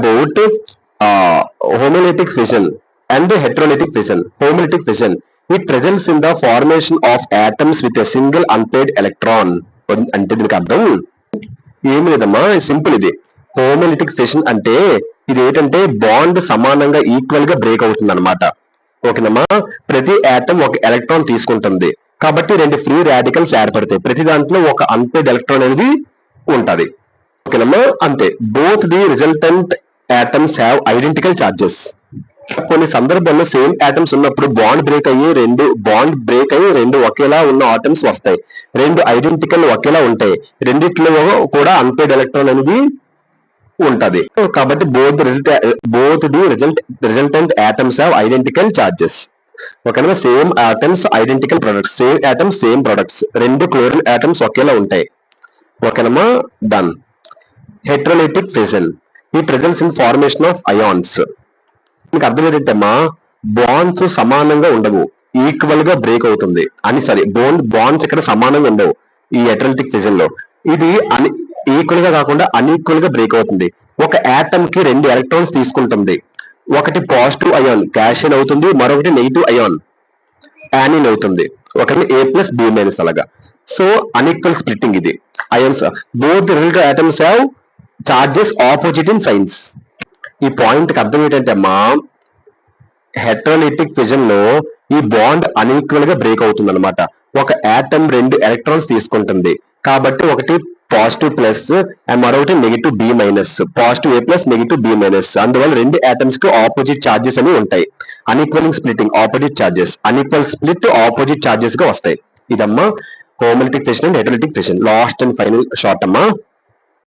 about homolytic fission and heterolytic fission. Homolytic fission, it results in the formation of atoms with a single unpaired electron. అంటే దీనికి అర్థం ఏమి లేదమ్మా, simple. ఇది homolytic fission అంటే ఇది ఏంటంటే బాండ్ సమానంగా ఈక్వల్ గా బ్రేక్ అవుతుంది అనమాట. ఓకేనమ్మా, ప్రతి ఆటమ్ ఒక ఎలక్ట్రాన్ తీసుకుంటుంది కాబట్టి రెండు ఫ్రీ రాడికల్స్ ఏర్పడతాయి. ప్రతి దాంట్లో ఒక అన్పేడ్ ఎలక్ట్రాన్ అనేది ఉంటది. ఓకేనమ్మా, అంతే. Both the resultant atoms have identical charges. కొన్ని సందర్భాల్లో సేమ్ ఆటమ్స్ ఉన్నప్పుడు బాండ్ బ్రేక్ అయ్యి రెండు ఒకేలా ఉన్న ఆటమ్స్ వస్తాయి. రెండు ఐడెంటికల్ ఒకేలా ఉంటాయి. రెండిట్లో కూడా అన్పేడ్ ఎలక్ట్రాన్ అనేది ఉంటది. కాబట్టి both the resultant atoms have identical charges. ఓకేనా, same atoms identical products, same atoms same products, రెండు క్లోరిన్ ఆటమ్స్ ఒకేలా ఉంటాయి. ఓకేనమ్మా, done. Heterolytic fission, it results in formation of ions. మీకు అర్థం ఏంటంటేమ్మా, బాండ్స్ సమానంగా ఉండవు, ఈక్వల్ గా బ్రేక్ అవుతుంది అని. సారీ, బాండ్స్ ఇక్కడ సమానంగా ఉండవు ఈ హెట్రోలైటిక్ ఫిషన్ లో. ఇది ఈక్వల్ గా కాకుండా అన్ఈక్వల్ గా బ్రేక్ అవుతుంది. ఒక ఆటమ్ కి రెండు ఎలక్ట్రాన్స్ తీసుకుంటుంది. ఒకటి పాజిటివ్ అయాన్ క్యాషియన్ అవుతుంది, మరొకటి నెగిటివ్ అయాన్ యానిన్ అవుతుంది. ఒకటి A ప్లస్ B మైనస్ అలాగా. సో అన్ఈక్వల్ స్ప్లిట్టింగ్ ఇది. Ions both the result atoms have charges opposite in science. ఈ పాయింట్ కి అర్థం ఏంటంటే అమ్మా, హెట్రోలైటిక్ ఫిషన్ లో ఈ బాండ్ అన్ఈక్వల్ గా బ్రేక్ అవుతుంది అనమాట. ఒక ఆటమ్ రెండు ఎలక్ట్రాన్స్ తీసుకుంటుంది కాబట్టి ఒకటి పాజిటివ్ ప్లస్ మరొకటి negative B minus, positive A plus negative B minus. అందువల్ల రెండు ఆటమ్స్ కి ఆపోజిట్ చార్జెస్ అని ఉంటాయి. Unequal splitting, opposite charges, unequal split opposite charges గా వస్తాయి. ఇదమ్మా homolytic fission and heterolytic fission. Last and final short అమ్మా.